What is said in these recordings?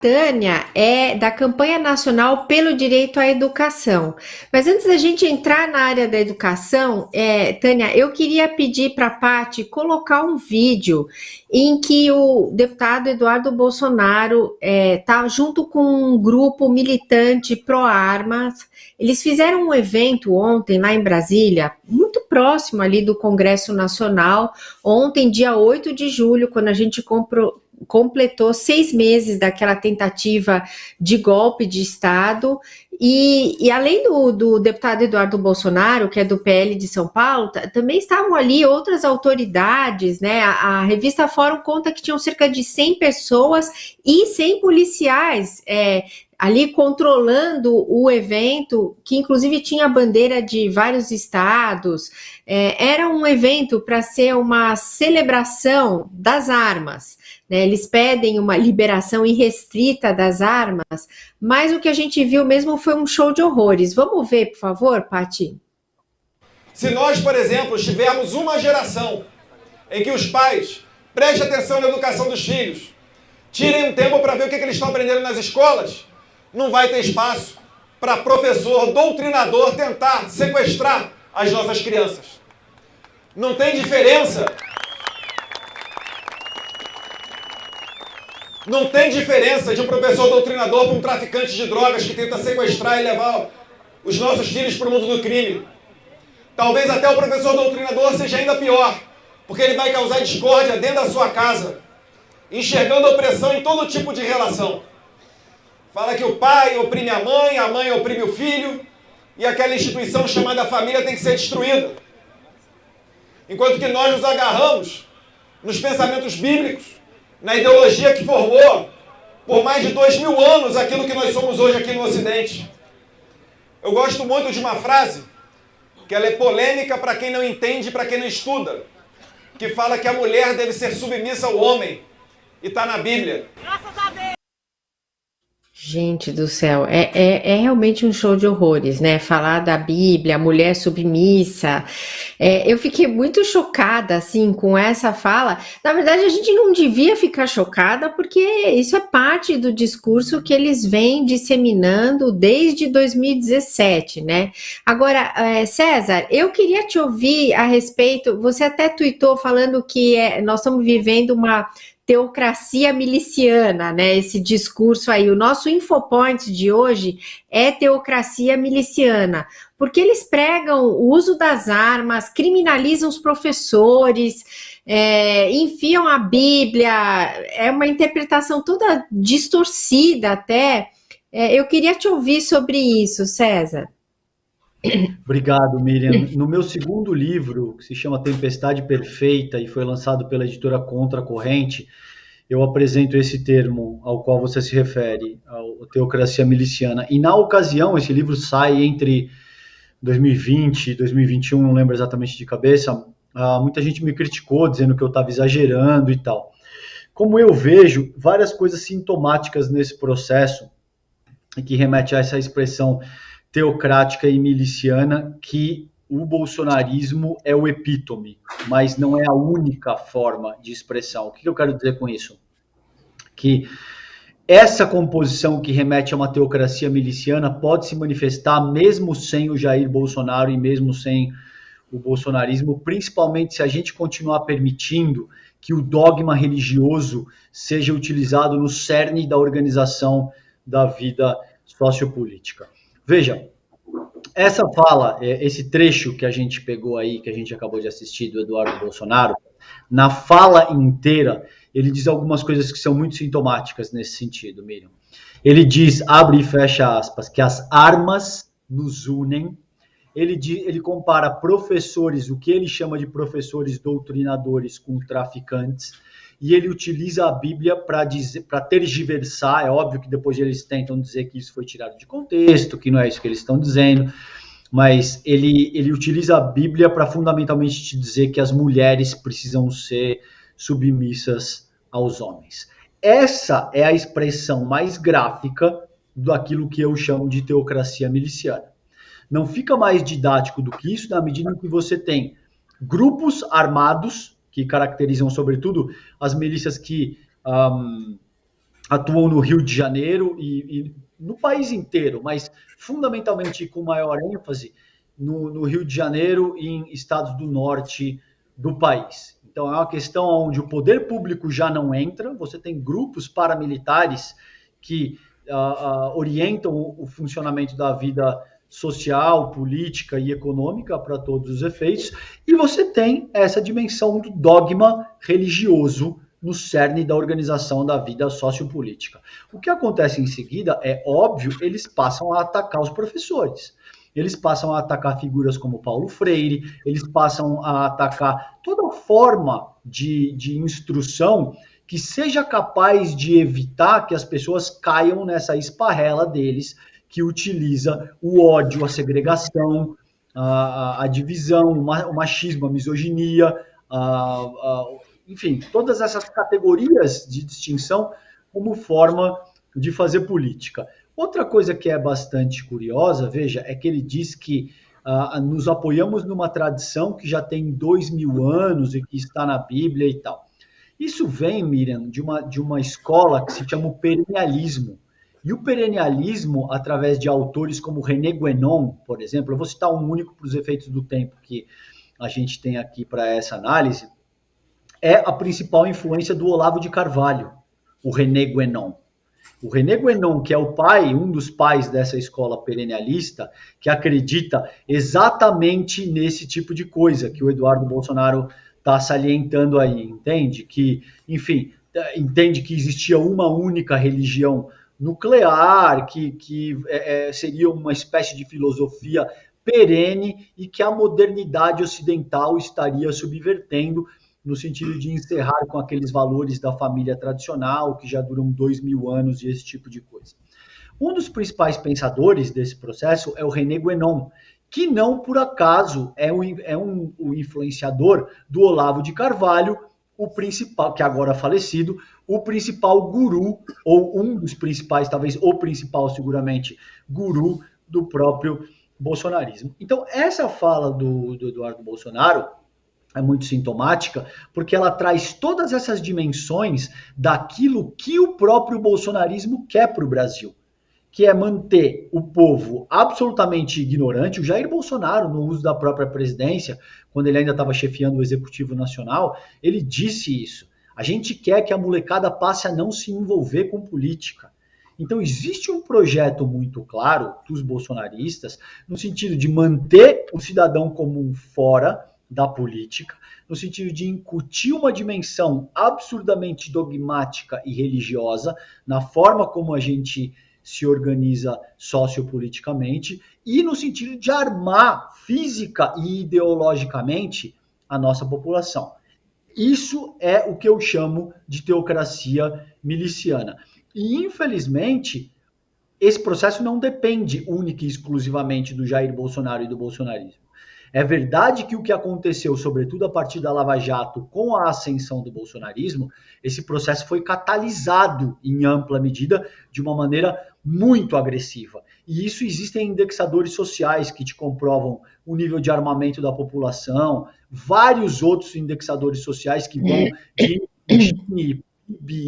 Tânia é da campanha nacional pelo direito à educação. Mas antes da gente entrar na área da educação, Tânia, eu queria pedir para a Paty colocar um vídeo em que o deputado Eduardo Bolsonaro está junto com um grupo militante pró-armas. Eles fizeram um evento ontem lá em Brasília, muito próximo ali do Congresso Nacional, ontem, dia 8 de julho, quando a gente completou 6 meses daquela tentativa de golpe de Estado, e além do deputado Eduardo Bolsonaro, que é do PL de São Paulo, também estavam ali outras autoridades, né? A revista Fórum conta que tinham cerca de 100 pessoas e 100 policiais ali controlando o evento, que inclusive tinha a bandeira de vários estados. Era um evento para ser uma celebração das armas, né? Eles pedem uma liberação irrestrita das armas, mas o que a gente viu mesmo foi um show de horrores. Vamos ver, por favor, Paty? Se nós, por exemplo, tivermos uma geração em que os pais prestem atenção na educação dos filhos, tirem um tempo para ver o que eles estão aprendendo nas escolas, não vai ter espaço para professor, doutrinador tentar sequestrar as nossas crianças. Não tem diferença. Não tem diferença de um professor doutrinador para um traficante de drogas que tenta sequestrar e levar os nossos filhos para o mundo do crime. Talvez até o professor doutrinador seja ainda pior, porque ele vai causar discórdia dentro da sua casa, enxergando opressão em todo tipo de relação. Fala que o pai oprime a mãe oprime o filho, e aquela instituição chamada família tem que ser destruída. Enquanto que nós nos agarramos nos pensamentos bíblicos, na ideologia que formou por mais de 2000 anos aquilo que nós somos hoje aqui no Ocidente. Eu gosto muito de uma frase, que ela é polêmica para quem não entende e para quem não estuda, que fala que a mulher deve ser submissa ao homem, e está na Bíblia. Graças a Deus! Gente do céu, é realmente um show de horrores, né? Falar da Bíblia, mulher submissa. Eu fiquei muito chocada, assim, com essa fala. Na verdade, a gente não devia ficar chocada, porque isso é parte do discurso que eles vêm disseminando desde 2017, né? Agora, César, eu queria te ouvir a respeito. Você até tuitou falando que nós estamos vivendo uma teocracia miliciana, né? Esse discurso aí. O nosso infopoint de hoje é teocracia miliciana, porque eles pregam o uso das armas, criminalizam os professores, enfiam a Bíblia, é uma interpretação toda distorcida até. Eu queria te ouvir sobre isso, César. Obrigado, Miriam. No meu segundo livro, que se chama Tempestade Perfeita e foi lançado pela editora Contra a Corrente, eu apresento esse termo ao qual você se refere, a teocracia miliciana. E na ocasião, esse livro sai entre 2020 e 2021, não lembro exatamente de cabeça, muita gente me criticou, dizendo que eu estava exagerando e tal. Como eu vejo várias coisas sintomáticas nesse processo, e que remete a essa expressão teocrática e miliciana, que o bolsonarismo é o epítome, mas não é a única forma de expressão. O que eu quero dizer com isso? Que essa composição que remete a uma teocracia miliciana pode se manifestar mesmo sem o Jair Bolsonaro e mesmo sem o bolsonarismo, principalmente se a gente continuar permitindo que o dogma religioso seja utilizado no cerne da organização da vida sociopolítica. Veja, essa fala, esse trecho que a gente pegou aí, que a gente acabou de assistir do Eduardo Bolsonaro, na fala inteira, ele diz algumas coisas que são muito sintomáticas nesse sentido, Miriam. Ele diz, abre e fecha aspas, que as armas nos unem. Ele compara professores, o que ele chama de professores doutrinadores, com traficantes, e ele utiliza a Bíblia para tergiversar. É óbvio que depois eles tentam dizer que isso foi tirado de contexto, que não é isso que eles estão dizendo, mas ele utiliza a Bíblia para fundamentalmente te dizer que as mulheres precisam ser submissas aos homens. Essa é a expressão mais gráfica daquilo que eu chamo de teocracia miliciana. Não fica mais didático do que isso na medida em que você tem grupos armados, que caracterizam, sobretudo, as milícias que atuam no Rio de Janeiro e no país inteiro, mas fundamentalmente com maior ênfase no Rio de Janeiro e em estados do norte do país. Então é uma questão onde o poder público já não entra, você tem grupos paramilitares que orientam o funcionamento da vida social, política e econômica para todos os efeitos, e você tem essa dimensão do dogma religioso no cerne da organização da vida sociopolítica. O que acontece em seguida é óbvio, eles passam a atacar os professores. Eles passam a atacar figuras como Paulo Freire, eles passam a atacar toda forma de instrução que seja capaz de evitar que as pessoas caiam nessa esparrela deles, que utiliza o ódio, a segregação, a divisão, o machismo, a misoginia, enfim, todas essas categorias de distinção como forma de fazer política. Outra coisa que é bastante curiosa, veja, é que ele diz que nos apoiamos numa tradição que já tem 2000 anos e que está na Bíblia e tal. Isso vem, Miriam, de uma escola que se chama o perennialismo. E o perennialismo, através de autores como René Guénon, por exemplo, eu vou citar um único para os efeitos do tempo que a gente tem aqui para essa análise, é a principal influência do Olavo de Carvalho, o René Guénon. O René Guénon, que é o pai, um dos pais dessa escola perennialista, que acredita exatamente nesse tipo de coisa que o Eduardo Bolsonaro está salientando aí, entende? Que, enfim, entende que existia uma única religião nuclear, que seria uma espécie de filosofia perene e que a modernidade ocidental estaria subvertendo no sentido de encerrar com aqueles valores da família tradicional, que já duram 2000 anos e esse tipo de coisa. Um dos principais pensadores desse processo é o René Guénon, que não por acaso é um influenciador do Olavo de Carvalho, o principal, que agora falecido, o principal guru, ou um dos principais, talvez o principal seguramente, guru do próprio bolsonarismo. Então, essa fala do Eduardo Bolsonaro é muito sintomática, porque ela traz todas essas dimensões daquilo que o próprio bolsonarismo quer para o Brasil, que é manter o povo absolutamente ignorante. O Jair Bolsonaro, no uso da própria presidência, quando ele ainda estava chefiando o Executivo Nacional, ele disse isso. A gente quer que a molecada passe a não se envolver com política. Então, existe um projeto muito claro dos bolsonaristas, no sentido de manter o cidadão comum fora da política, no sentido de incutir uma dimensão absurdamente dogmática e religiosa na forma como a gente se organiza sociopoliticamente e no sentido de armar física e ideologicamente a nossa população. Isso é o que eu chamo de teocracia miliciana. E, infelizmente, esse processo não depende única e exclusivamente do Jair Bolsonaro e do bolsonarismo. É verdade que o que aconteceu, sobretudo a partir da Lava Jato, com a ascensão do bolsonarismo, esse processo foi catalisado em ampla medida de uma maneira muito agressiva. E isso existem indexadores sociais que te comprovam o nível de armamento da população, vários outros indexadores sociais que vão de PIB,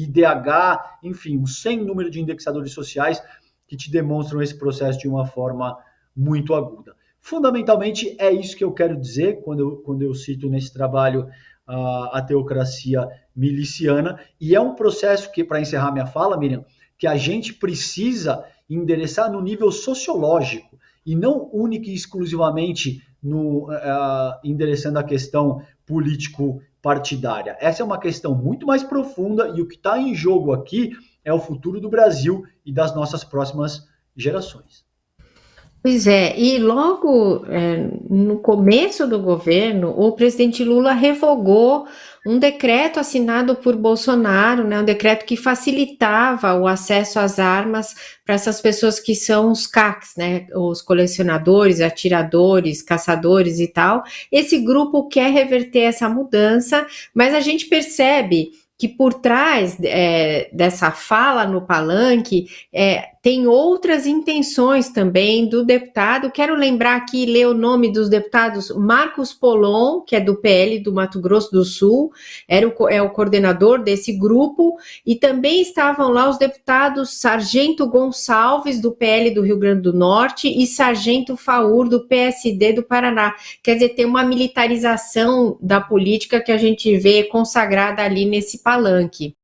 IDH, enfim, um sem número de indexadores sociais que te demonstram esse processo de uma forma muito aguda. Fundamentalmente, é isso que eu quero dizer quando eu cito nesse trabalho a teocracia miliciana, e é um processo que, para encerrar minha fala, Miriam, que a gente precisa endereçar no nível sociológico, e não única e exclusivamente endereçando a questão político-partidária. Essa é uma questão muito mais profunda, e o que está em jogo aqui é o futuro do Brasil e das nossas próximas gerações. Pois é, e logo no começo do governo, o presidente Lula revogou um decreto assinado por Bolsonaro, né, um decreto que facilitava o acesso às armas para essas pessoas que são os CACs, né, os colecionadores, atiradores, caçadores e tal. Esse grupo quer reverter essa mudança, mas a gente percebe que por trás dessa fala no palanque tem outras intenções também do deputado. Quero lembrar aqui, ler o nome dos deputados: Marcos Polon, que é do PL do Mato Grosso do Sul, é o coordenador desse grupo, e também estavam lá os deputados Sargento Gonçalves, do PL do Rio Grande do Norte, e Sargento Faur, do PSD do Paraná. Quer dizer, tem uma militarização da política que a gente vê consagrada ali nesse palanque.